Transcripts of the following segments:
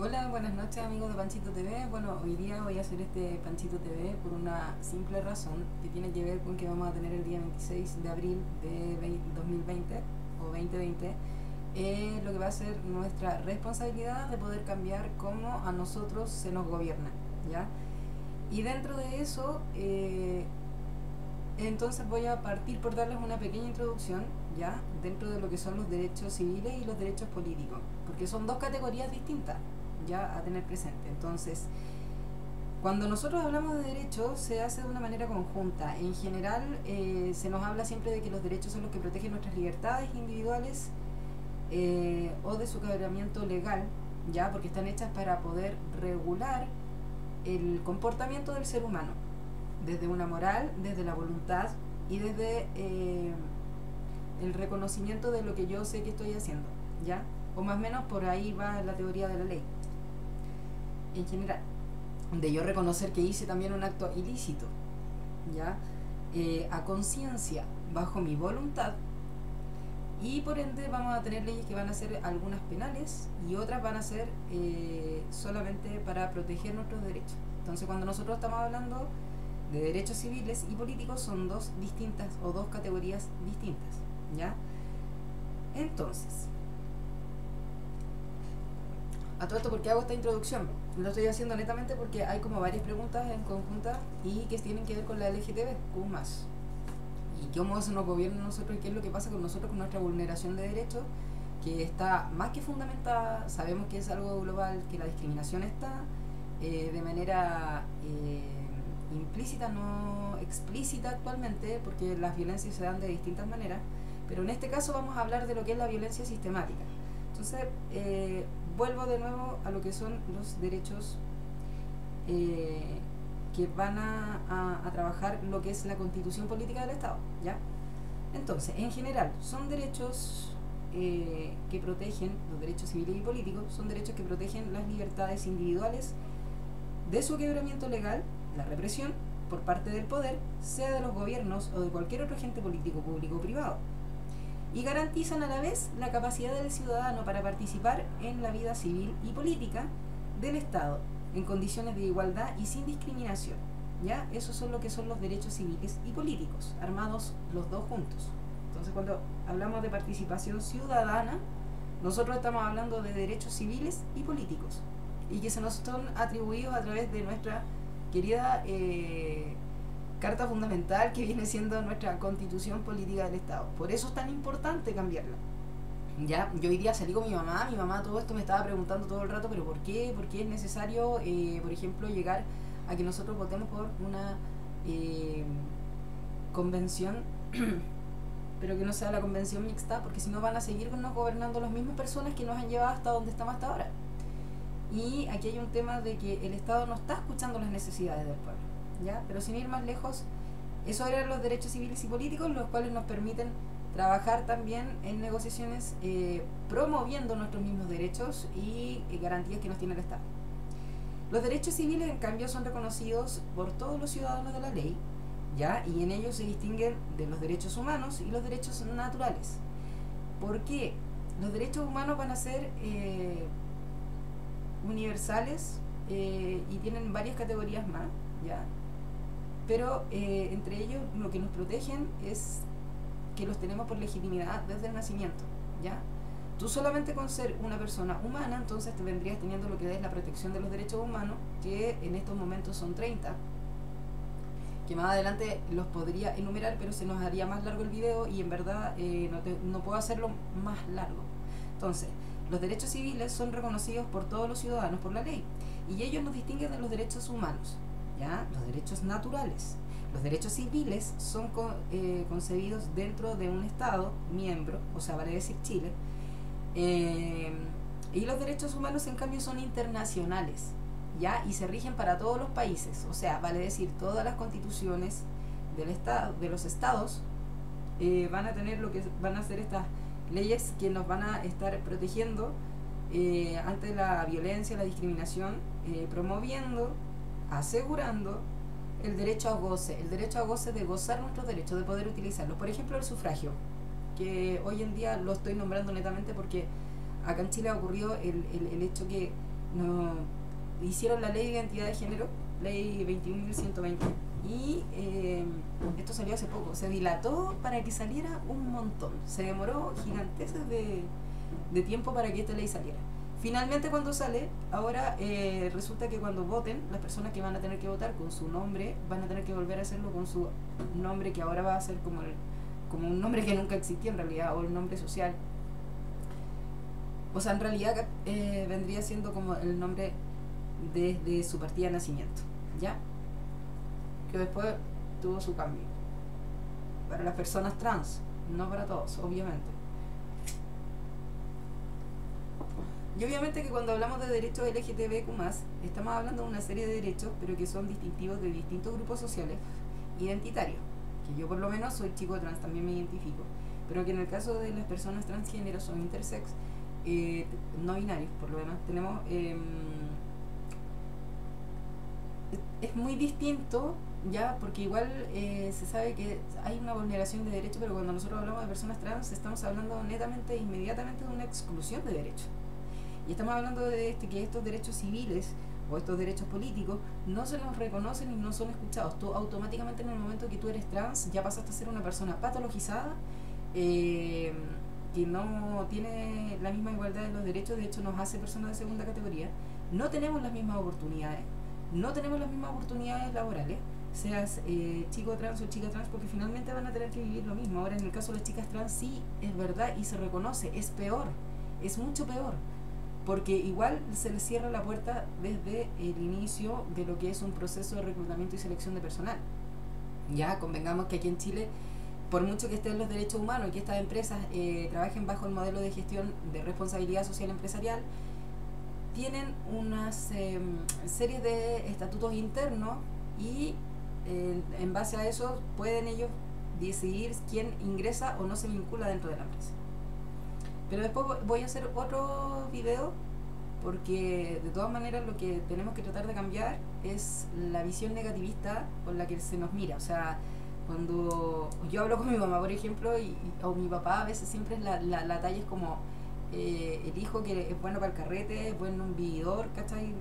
Hola, buenas noches amigos de Panchito TV. Bueno, hoy día voy a hacer este Panchito TV por una simple razón que tiene que ver con que vamos a tener el día 26 de abril de 2020 o 2020 lo que va a ser nuestra responsabilidad de poder cambiar cómo a nosotros se nos gobierna, ¿ya? Y dentro de eso, entonces voy a partir por darles una pequeña introducción, ¿ya? Dentro de lo que son los derechos civiles y los derechos políticos, porque son dos categorías distintas, ya a tener presente. Entonces, cuando nosotros hablamos de derechos, se hace de una manera conjunta. En general, se nos habla siempre de que los derechos son los que protegen nuestras libertades individuales o de su quebrantamiento legal, ya, porque están hechas para poder regular el comportamiento del ser humano, desde una moral, desde la voluntad y desde el reconocimiento de lo que yo sé que estoy haciendo, ¿ya? O más o menos por ahí va la teoría de la ley, en general. De yo reconocer que hice también un acto ilícito, ¿ya? A conciencia, bajo mi voluntad, y por ende vamos a tener leyes que van a ser algunas penales y otras van a ser solamente para proteger nuestros derechos. Entonces, cuando nosotros estamos hablando de derechos civiles y políticos, son dos distintas o dos categorías distintas, ¿ya? Entonces, a todo esto, ¿por qué hago esta introducción? Lo estoy haciendo netamente porque hay como varias preguntas en conjunta y que tienen que ver con la LGTB, más. Y cómo se nos gobierna a nosotros y qué es lo que pasa con nosotros con nuestra vulneración de derechos, que está más que fundamentada. Sabemos que es algo global, que la discriminación está de manera implícita, no explícita actualmente, porque las violencias se dan de distintas maneras, pero en este caso vamos a hablar de lo que es la violencia sistemática. Entonces, vuelvo de nuevo a lo que son los derechos que van a trabajar lo que es la constitución política del Estado, ¿ya? Entonces, en general, son derechos que protegen, los derechos civiles y políticos, son derechos que protegen las libertades individuales de su quebrantamiento legal, la represión por parte del poder, sea de los gobiernos o de cualquier otro agente político, público o privado, y garantizan a la vez la capacidad del ciudadano para participar en la vida civil y política del Estado en condiciones de igualdad y sin discriminación, ¿ya? Esos son lo que son los derechos civiles y políticos, armados los dos juntos. Entonces, cuando hablamos de participación ciudadana, nosotros estamos hablando de derechos civiles y políticos, y que se nos son atribuidos a través de nuestra querida carta fundamental, que viene siendo nuestra constitución política del Estado. Por eso es tan importante cambiarla. Ya, yo hoy día salí con mi mamá todo esto me estaba preguntando todo el rato, pero ¿por qué? ¿Por qué es necesario, por ejemplo, llegar a que nosotros votemos por una convención, pero que no sea la convención mixta? Porque si no van a seguir nos gobernando las mismas personas que nos han llevado hasta donde estamos hasta ahora. Y aquí hay un tema de que el Estado no está escuchando las necesidades del pueblo, ¿ya? Pero sin ir más lejos, esos eran los derechos civiles y políticos, los cuales nos permiten trabajar también en negociaciones promoviendo nuestros mismos derechos y garantías que nos tiene el Estado. Los derechos civiles, en cambio, son reconocidos por todos los ciudadanos de la ley, ¿ya? Y en ellos se distinguen de los derechos humanos y los derechos naturales. ¿Por qué? Los derechos humanos van a ser universales y tienen varias categorías más, ¿ya? Pero entre ellos lo que nos protegen es que los tenemos por legitimidad desde el nacimiento, ¿ya? Tú solamente con ser una persona humana, entonces te vendrías teniendo lo que es la protección de los derechos humanos, que en estos momentos son 30, que más adelante los podría enumerar, pero se nos haría más largo el video y en verdad no puedo hacerlo más largo. Entonces, los derechos civiles son reconocidos por todos los ciudadanos por la ley, y ellos nos distinguen de los derechos humanos, ¿ya? Los derechos naturales. Los derechos civiles son concebidos dentro de un Estado miembro, o sea, vale decir Chile, y los derechos humanos, en cambio, son internacionales, ¿ya? Y se rigen para todos los países, o sea, vale decir, todas las constituciones del estado, de los estados van a tener lo que van a ser estas leyes que nos van a estar protegiendo ante la violencia, la discriminación, promoviendo, asegurando el derecho a goce de gozar nuestros derechos, de poder utilizarlos. Por ejemplo, el sufragio, que hoy en día lo estoy nombrando netamente porque acá en Chile ha ocurrido el hecho que no hicieron la ley de identidad de género, ley 21.120, y esto salió hace poco, se dilató para que saliera un montón, se demoró gigantes de tiempo para que esta ley saliera. Finalmente cuando sale, ahora resulta que cuando voten, las personas que van a tener que votar con su nombre van a tener que volver a hacerlo con su nombre, que ahora va a ser como un nombre que nunca existió en realidad, o el nombre social. O sea, en realidad vendría siendo como el nombre desde su partida de nacimiento, ¿ya? Que después tuvo su cambio. Para las personas trans, no para todos, obviamente. Y obviamente que cuando hablamos de derechos LGTBQ+, estamos hablando de una serie de derechos, pero que son distintivos de distintos grupos sociales identitarios. Que yo por lo menos soy chico trans, también me identifico. Pero que en el caso de las personas transgéneros o intersex, no binarios, por lo demás, tenemos... es muy distinto, ya, porque igual se sabe que hay una vulneración de derechos, pero cuando nosotros hablamos de personas trans, estamos hablando netamente, inmediatamente de una exclusión de derechos. Y estamos hablando de que estos derechos civiles o estos derechos políticos no se nos reconocen y no son escuchados. Tú automáticamente, en el momento que tú eres trans, ya pasaste a ser una persona patologizada, que no tiene la misma igualdad de los derechos, de hecho nos hace personas de segunda categoría. No tenemos las mismas oportunidades, no tenemos las mismas oportunidades laborales, seas chico trans o chica trans, porque finalmente van a tener que vivir lo mismo. Ahora, en el caso de las chicas trans, sí, es verdad y se reconoce, es peor, es mucho peor, porque igual se les cierra la puerta desde el inicio de lo que es un proceso de reclutamiento y selección de personal. Ya convengamos que aquí en Chile, por mucho que estén los derechos humanos y que estas empresas trabajen bajo el modelo de gestión de responsabilidad social empresarial, tienen unas series de estatutos internos y en base a eso pueden ellos decidir quién ingresa o no se vincula dentro de la empresa. Pero después voy a hacer otro video, porque de todas maneras lo que tenemos que tratar de cambiar es la visión negativista con la que se nos mira. O sea, cuando yo hablo con mi mamá, por ejemplo, o mi papá, a veces siempre es la talla es como el hijo que es bueno para el carrete, es bueno un vividor, ¿cachai?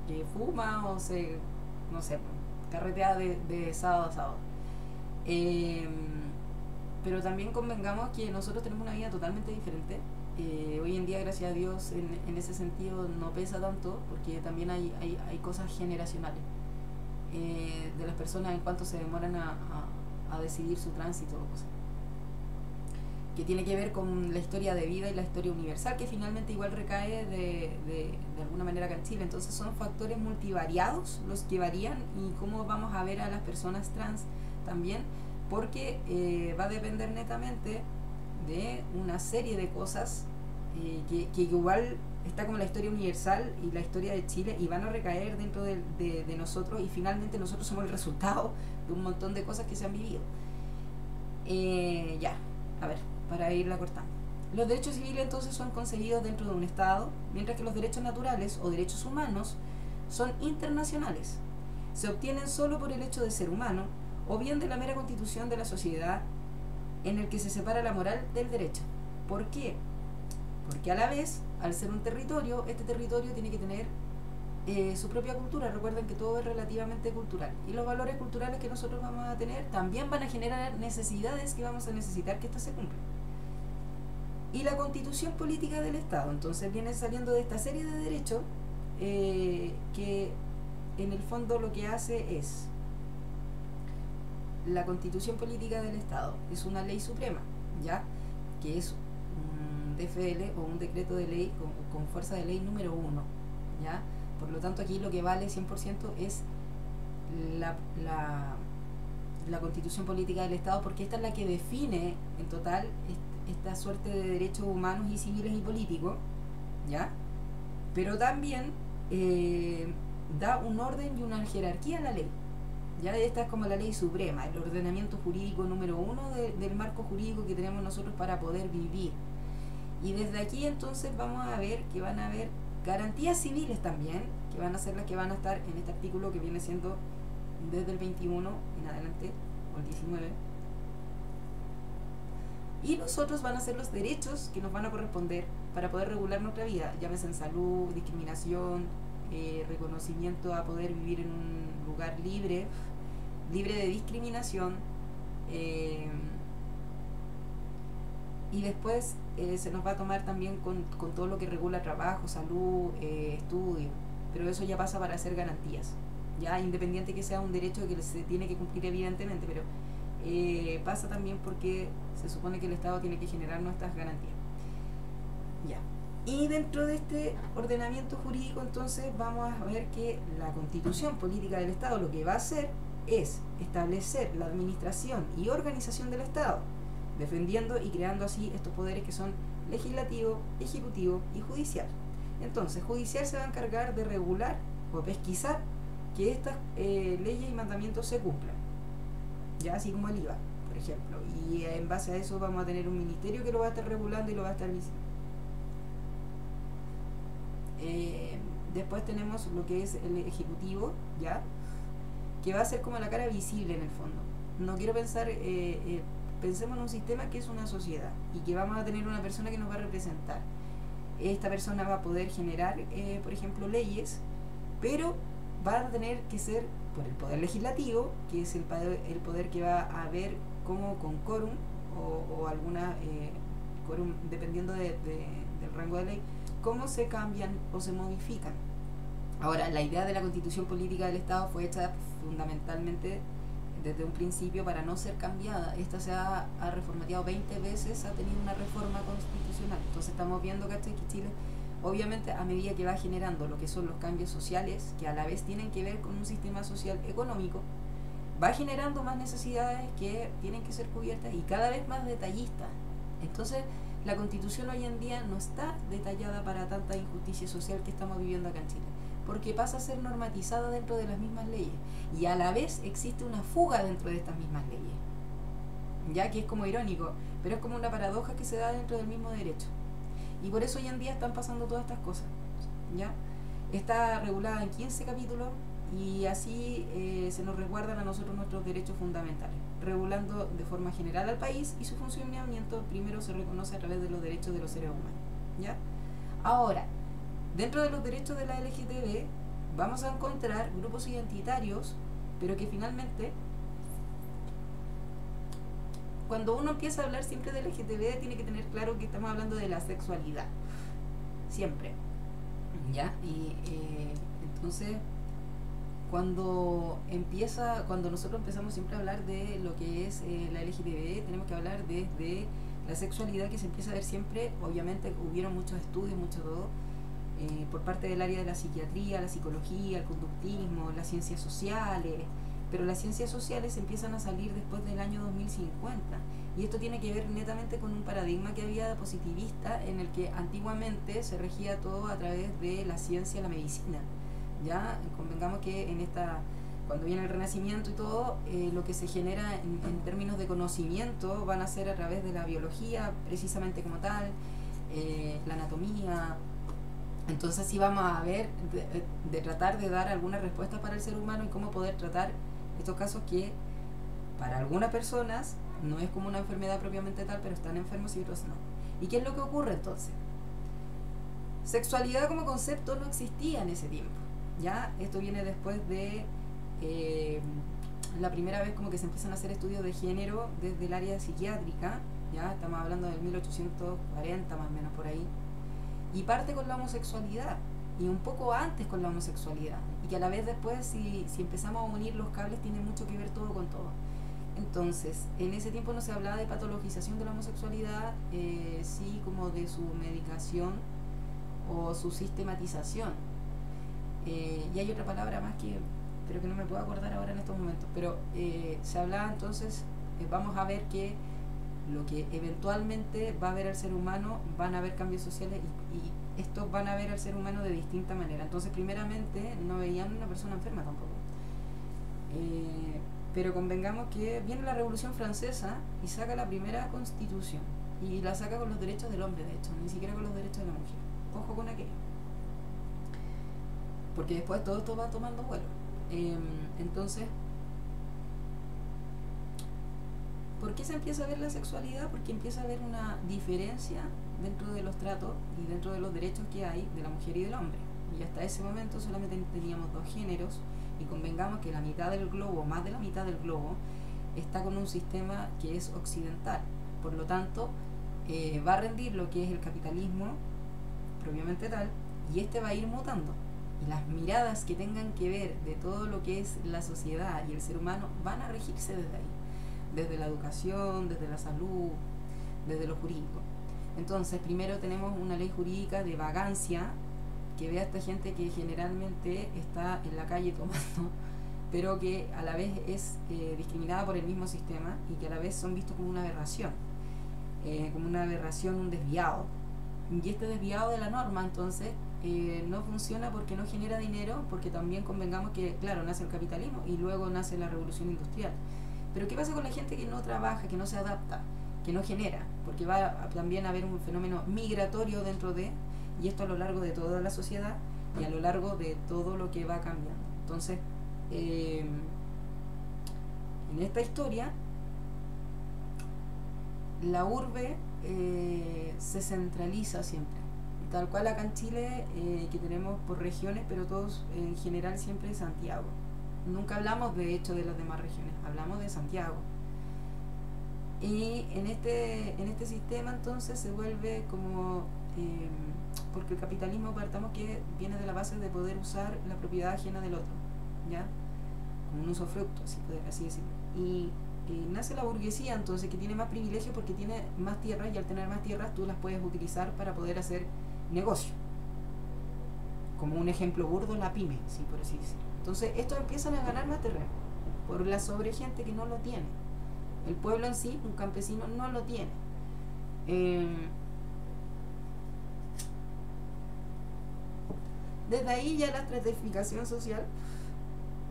Que fuma o no sé, carretea de sábado a sábado. Pero también convengamos que nosotros tenemos una vida totalmente diferente. Hoy en día, gracias a Dios, en ese sentido no pesa tanto, porque también hay cosas generacionales de las personas en cuanto se demoran a decidir su tránsito, cosas que tiene que ver con la historia de vida y la historia universal, que finalmente igual recae de alguna manera acá en Chile. Entonces son factores multivariados los que varían, y cómo vamos a ver a las personas trans también, porque va a depender netamente de una serie de cosas que igual está como la historia universal y la historia de Chile, y van a recaer dentro de nosotros, y finalmente nosotros somos el resultado de un montón de cosas que se han vivido. Ya, a ver, para irla cortando. Los derechos civiles entonces son concebidos dentro de un Estado, mientras que los derechos naturales o derechos humanos son internacionales. Se obtienen solo por el hecho de ser humano, o bien de la mera constitución de la sociedad, en el que se separa la moral del derecho. ¿Por qué? Porque a la vez, al ser un territorio, este territorio tiene que tener su propia cultura. Recuerden que todo es relativamente cultural, y los valores culturales que nosotros vamos a tener también van a generar necesidades que vamos a necesitar que éstas se cumplan. Y la constitución política del Estado entonces viene saliendo de esta serie de derechos que en el fondo lo que hace es: la constitución política del Estado es una ley suprema, ¿ya? Que es un DFL o un decreto de ley con fuerza de ley número 1, ¿ya? Por lo tanto, aquí lo que vale 100% es la constitución política del Estado, porque esta es la que define en total esta suerte de derechos humanos y civiles y políticos, ¿ya? Pero también da un orden y una jerarquía a la ley. Ya esta es como la ley suprema, el ordenamiento jurídico número 1 del marco jurídico que tenemos nosotros para poder vivir. Y desde aquí entonces vamos a ver que van a haber garantías civiles también, que van a ser las que van a estar en este artículo que viene siendo desde el 21 en adelante, o el 19. Y los otros van a ser los derechos que nos van a corresponder para poder regular nuestra vida, llámese en salud, discriminación, reconocimiento a poder vivir en un lugar libre de discriminación, y después se nos va a tomar también con todo lo que regula trabajo, salud, estudio, pero eso ya pasa para hacer garantías, ya independiente que sea un derecho que se tiene que cumplir evidentemente, pero pasa también porque se supone que el Estado tiene que generar nuestras garantías. Ya. Y dentro de este ordenamiento jurídico, entonces, vamos a ver que la Constitución Política del Estado lo que va a hacer es establecer la administración y organización del Estado, defendiendo y creando así estos poderes que son legislativo, ejecutivo y judicial. Entonces, judicial se va a encargar de regular o pesquisar que estas leyes y mandamientos se cumplan, ya así como el IVA, por ejemplo, y en base a eso vamos a tener un ministerio que lo va a estar regulando y lo va a estar visitando. Después tenemos lo que es el ejecutivo, ya, que va a ser como la cara visible en el fondo. No quiero pensar, pensemos en un sistema que es una sociedad y que vamos a tener una persona que nos va a representar. Esta persona va a poder generar, por ejemplo, leyes, pero va a tener que ser por el poder legislativo, que es el poder que va a ver como con quórum o alguna quórum, dependiendo del rango de ley, cómo se cambian o se modifican. Ahora, la idea de la Constitución Política del Estado fue hecha fundamentalmente desde un principio para no ser cambiada. Esta se ha reformateado 20 veces, ha tenido una reforma constitucional. Entonces estamos viendo, ¿cachai?, que Chile, obviamente, a medida que va generando lo que son los cambios sociales, que a la vez tienen que ver con un sistema social económico, va generando más necesidades que tienen que ser cubiertas y cada vez más detallistas. Entonces, la Constitución hoy en día no está detallada para tanta injusticia social que estamos viviendo acá en Chile, porque pasa a ser normatizada dentro de las mismas leyes y a la vez existe una fuga dentro de estas mismas leyes, ya que es como irónico, pero es como una paradoja que se da dentro del mismo derecho, y por eso hoy en día están pasando todas estas cosas, ¿ya? Está regulada en 15 capítulos y así se nos resguardan a nosotros nuestros derechos fundamentales, regulando de forma general al país, y su funcionamiento primero se reconoce a través de los derechos de los seres humanos, ¿ya? Ahora, dentro de los derechos de la LGTB vamos a encontrar grupos identitarios, pero que finalmente, cuando uno empieza a hablar siempre de LGTB, tiene que tener claro que estamos hablando de la sexualidad, siempre, ¿ya? Y entonces, cuando nosotros empezamos siempre a hablar de lo que es la LGTB, tenemos que hablar desde la sexualidad, que se empieza a ver siempre. Obviamente hubieron muchos estudios, mucho todo, por parte del área de la psiquiatría, la psicología, el conductismo, las ciencias sociales, pero las ciencias sociales empiezan a salir después del año 2050, y esto tiene que ver netamente con un paradigma que había positivista, en el que antiguamente se regía todo a través de la ciencia, la medicina. Ya convengamos que cuando viene el Renacimiento y todo, lo que se genera en términos de conocimiento van a ser a través de la biología, precisamente como tal, la anatomía. Entonces sí vamos a ver de tratar de dar alguna respuesta para el ser humano y cómo poder tratar estos casos que para algunas personas no es como una enfermedad propiamente tal, pero están enfermos y otros no. ¿Y qué es lo que ocurre entonces? Sexualidad como concepto no existía en ese tiempo. Ya, esto viene después de la primera vez como que se empiezan a hacer estudios de género desde el área psiquiátrica, ya estamos hablando del 1840 más o menos por ahí, y parte con la homosexualidad, y un poco antes con la homosexualidad, y que a la vez después, si empezamos a unir los cables, tiene mucho que ver todo con todo. Entonces, en ese tiempo no se hablaba de patologización de la homosexualidad, sí como de su medicación o su sistematización. Y hay otra palabra más pero que no me puedo acordar ahora en estos momentos, pero se hablaba entonces, vamos a ver que lo que eventualmente va a ver al ser humano, van a haber cambios sociales y estos van a ver al ser humano de distinta manera. Entonces, primeramente, no veían una persona enferma tampoco. Pero convengamos que viene la Revolución Francesa y saca la primera Constitución, y la saca con los derechos del hombre, de hecho, ni siquiera con los derechos de la mujer. Ojo con aquello, porque después todo esto va tomando vuelo. Entonces, ¿por qué se empieza a ver la sexualidad? Porque empieza a haber una diferencia dentro de los tratos y dentro de los derechos que hay de la mujer y del hombre. Y hasta ese momento solamente teníamos dos géneros, y convengamos que la mitad del globo, más de la mitad del globo, está con un sistema que es occidental. Por lo tanto, va a rendir lo que es el capitalismo propiamente tal, y este va a ir mutando. Y las miradas que tengan que ver de todo lo que es la sociedad y el ser humano van a regirse desde ahí, desde la educación, desde la salud, desde lo jurídico. Entonces, primero tenemos una ley jurídica de vagancia que ve a esta gente que generalmente está en la calle tomando, pero que a la vez es discriminada por el mismo sistema, y que a la vez son vistos como una aberración, un desviado. Y este desviado de la norma, entonces, no funciona porque no genera dinero, porque también convengamos que, claro, nace el capitalismo y luego nace la revolución industrial. Pero ¿qué pasa con la gente que no trabaja, que no se adapta, que no genera? Porque va también a haber un fenómeno migratorio dentro de, y esto a lo largo de toda la sociedad y a lo largo de todo lo que va cambiando. Entonces, en esta historia, la urbe se centraliza siempre. Tal cual acá en Chile, que tenemos por regiones, pero todos en general siempre Santiago. Nunca hablamos de hecho de las demás regiones, hablamos de Santiago. Y en este sistema entonces se vuelve como, porque el capitalismo, partamos que viene de la base de poder usar la propiedad ajena del otro, ¿ya? Como un usufructo, así decirlo. Y nace la burguesía entonces, que tiene más privilegios porque tiene más tierras, y al tener más tierras tú las puedes utilizar para poder hacer negocio. Como un ejemplo burdo, la pyme, ¿sí? Por así decirlo. Entonces estos empiezan a ganar más terreno por la sobre gente que no lo tiene. El pueblo en sí, un campesino, no lo tiene. Desde ahí ya la estratificación social,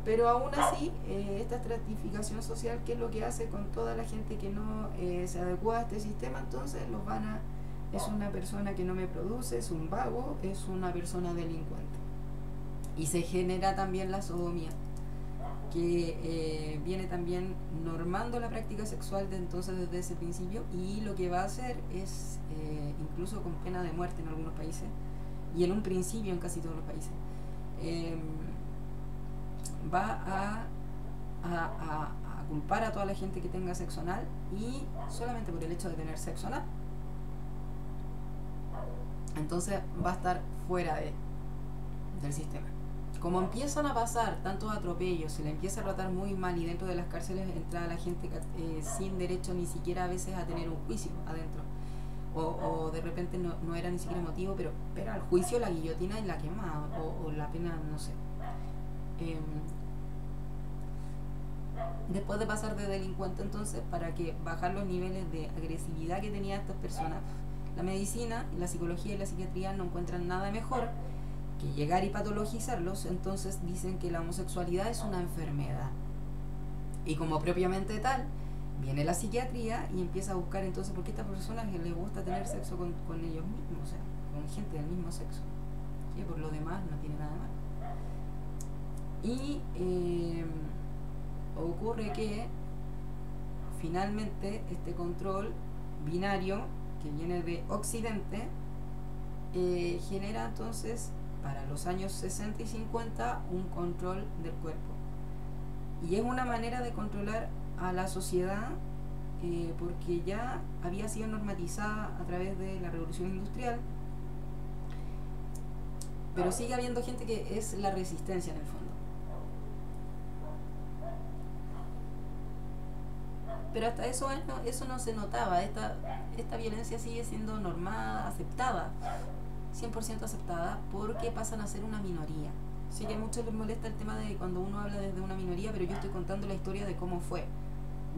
pero aún así, esta estratificación social, ¿qué es lo que hace con toda la gente que no se adecua a este sistema? Entonces los van a, es una persona que no me produce, es un vago, es una persona delincuente. Y se genera también la sodomía, que viene también normando la práctica sexual de entonces desde ese principio, y lo que va a hacer es, incluso con pena de muerte en algunos países, y en un principio en casi todos los países, va a culpar a toda la gente que tenga sexo anal, y solamente por el hecho de tener sexo anal, entonces va a estar fuera del sistema. Como empiezan a pasar tantos atropellos, se le empieza a tratar muy mal, y dentro de las cárceles entra la gente sin derecho ni siquiera a veces a tener un juicio adentro, o de repente no era ni siquiera motivo, pero al juicio, la guillotina y la quemada, o la pena, no sé. Después de pasar de delincuente, entonces, para que bajar los niveles de agresividad que tenía estas personas, la medicina, la psicología y la psiquiatría no encuentran nada mejor que llegar y patologizarlos. Entonces dicen que la homosexualidad es una enfermedad, y como propiamente tal viene la psiquiatría y empieza a buscar entonces por qué a estas personas les gusta tener sexo con ellos mismos, o sea, con gente del mismo sexo, que por lo demás no tiene nada mal. Y ocurre que finalmente este control binario que viene de Occidente genera entonces para los años 60 y 50 un control del cuerpo, y es una manera de controlar a la sociedad, porque ya había sido normatizada a través de la revolución industrial, pero sigue habiendo gente que es la resistencia en el fondo. Pero hasta eso no se notaba. Esta violencia sigue siendo normada, aceptada, 100% aceptada, porque pasan a ser una minoría. Sí que a muchos les molesta el tema de cuando uno habla desde una minoría, pero yo estoy contando la historia de cómo fue,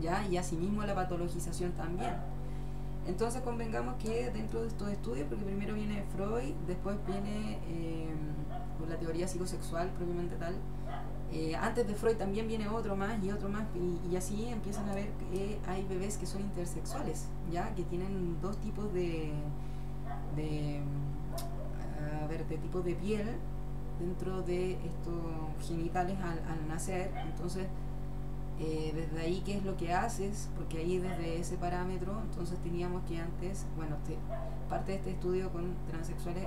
¿ya? Y asimismo la patologización también. Entonces convengamos que dentro de estos estudios, porque primero viene Freud, después viene con la teoría psicosexual propiamente tal, antes de Freud también viene otro más, y así empiezan a ver que hay bebés que son intersexuales, ya, que tienen dos tipos de tipos de piel dentro de estos genitales al nacer. Entonces Desde ahí, ¿qué es lo que haces? Porque ahí desde ese parámetro, entonces teníamos que antes, bueno, parte de este estudio con transexuales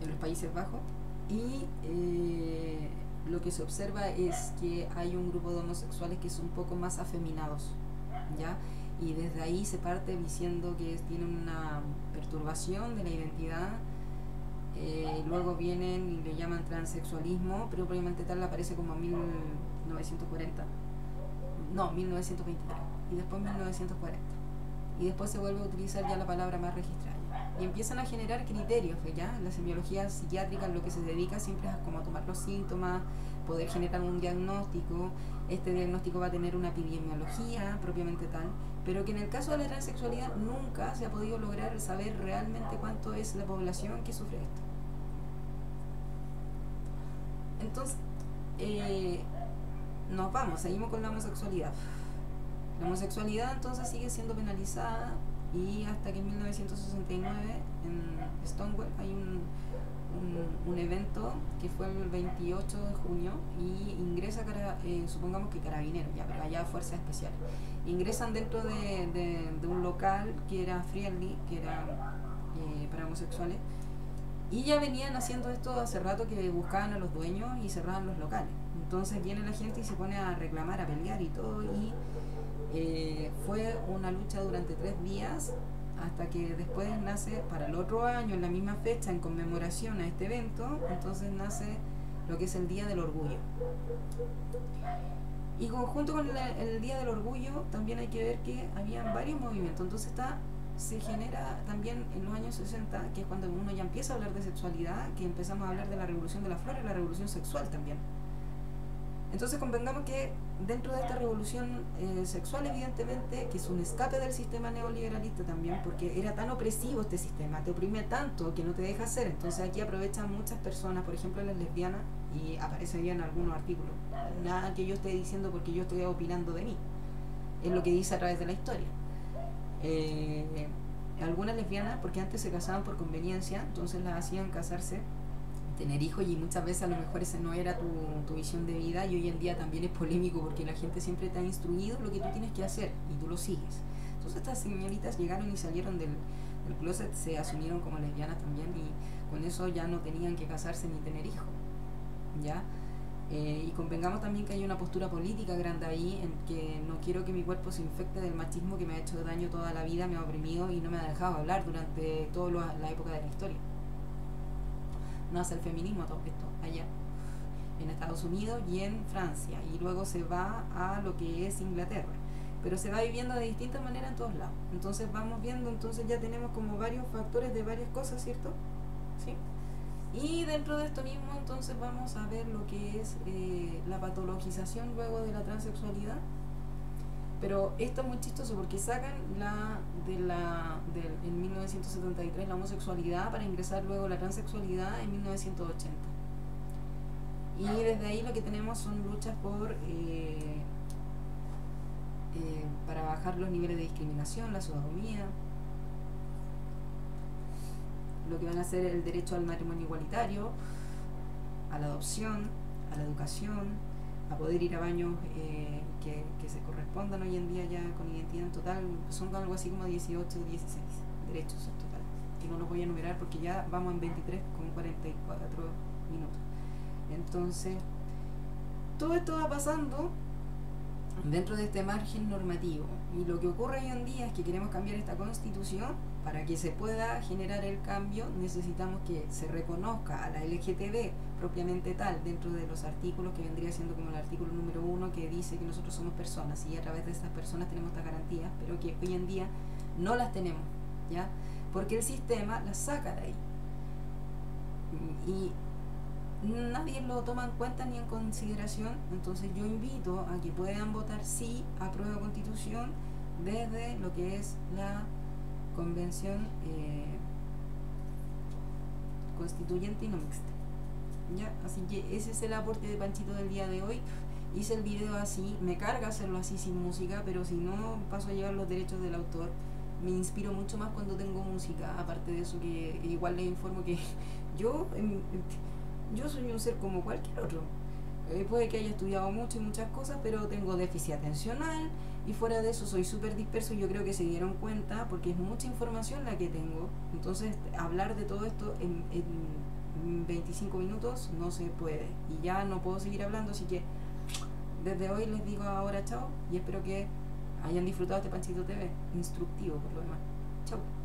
en los Países Bajos, y lo que se observa es que hay un grupo de homosexuales que son un poco más afeminados, ¿ya? Y desde ahí se parte diciendo que tienen una perturbación de la identidad. Luego vienen y le llaman transexualismo, pero probablemente tal aparece como 1940, no, 1923, y después 1940, y después se vuelve a utilizar ya la palabra más registrada, y empiezan a generar criterios, ya la semiología psiquiátrica lo que se dedica siempre es como a tomar los síntomas, poder generar un diagnóstico. Este diagnóstico va a tener una epidemiología propiamente tal, pero que en el caso de la transexualidad nunca se ha podido lograr saber realmente cuánto es la población que sufre esto. Entonces, seguimos con la homosexualidad. La homosexualidad entonces sigue siendo penalizada, y hasta que en 1969 en Stonewall hay un evento que fue el 28 de junio, y ingresa, supongamos que carabineros, ya, pero allá fuerzas especiales, ingresan dentro de un local que era friendly, que era para homosexuales, y ya venían haciendo esto hace rato, que buscaban a los dueños y cerraban los locales. Entonces viene la gente y se pone a reclamar, a pelear y todo, y fue una lucha durante 3 días, hasta que después nace, para el otro año, en la misma fecha, en conmemoración a este evento, entonces nace lo que es el Día del Orgullo. Y junto con el Día del Orgullo también hay que ver que habían varios movimientos. Entonces se genera también en los años 60, que es cuando uno ya empieza a hablar de sexualidad, que empezamos a hablar de la revolución de las flores, la revolución sexual también. Entonces convengamos que dentro de esta revolución sexual, evidentemente, que es un escape del sistema neoliberalista también, porque era tan opresivo este sistema, te oprime tanto que no te deja hacer. Entonces aquí aprovechan muchas personas, por ejemplo las lesbianas, y aparece ahí en algunos artículos. Nada que yo esté diciendo porque yo estoy opinando de mí, es lo que dice a través de la historia. Algunas lesbianas, porque antes se casaban por conveniencia, entonces las hacían casarse, tener hijos, y muchas veces a lo mejor ese no era tu visión de vida, y hoy en día también es polémico porque la gente siempre te ha instruido lo que tú tienes que hacer y tú lo sigues. Entonces estas señoritas llegaron y salieron del closet, se asumieron como lesbianas también, y con eso ya no tenían que casarse ni tener hijos, ¿ya? Y convengamos también que hay una postura política grande ahí, en que no quiero que mi cuerpo se infecte del machismo que me ha hecho daño toda la vida, me ha oprimido y no me ha dejado hablar durante toda la época de la historia. Nace el feminismo, todo esto allá en Estados Unidos y en Francia, y luego se va a lo que es Inglaterra, pero se va viviendo de distintas maneras en todos lados. Entonces vamos viendo, entonces ya tenemos como varios factores de varias cosas, ¿cierto? ¿Sí? Y dentro de esto mismo entonces vamos a ver lo que es la patologización luego de la transexualidad. Pero esto es muy chistoso porque sacan en 1973 la homosexualidad para ingresar luego la transexualidad en 1980. Y desde ahí lo que tenemos son luchas para bajar los niveles de discriminación, la sodomía, lo que van a ser el derecho al matrimonio igualitario, a la adopción, a la educación, a poder ir a baños que se correspondan hoy en día ya con identidad en total. Son algo así como 18 o 16 derechos en total, que no los voy a enumerar porque ya vamos en 23 con 44 minutos. Entonces todo esto va pasando dentro de este margen normativo, y lo que ocurre hoy en día es que queremos cambiar esta constitución. Para que se pueda generar el cambio necesitamos que se reconozca a la LGTB propiamente tal dentro de los artículos, que vendría siendo como el artículo número 1, que dice que nosotros somos personas y a través de estas personas tenemos estas garantías, pero que hoy en día no las tenemos, ¿ya? Porque el sistema las saca de ahí y nadie lo toma en cuenta ni en consideración. Entonces yo invito a que puedan votar sí, aprueba constitución, desde lo que es la convención constituyente y no mixta, ¿ya? Así que ese es el aporte de Panchito del día de hoy. Hice el video así, me carga hacerlo así sin música, pero si no paso a llevar los derechos del autor. Me inspiro mucho más cuando tengo música. Aparte de eso, que igual les informo que yo soy un ser como cualquier otro, Puede que haya estudiado mucho y muchas cosas, pero tengo déficit atencional y fuera de eso soy súper disperso y yo creo que se dieron cuenta porque es mucha información la que tengo. Entonces hablar de todo esto en 25 minutos no se puede y ya no puedo seguir hablando, así que desde hoy les digo ahora chao y espero que hayan disfrutado este Panchito TV, instructivo por lo demás. Chao.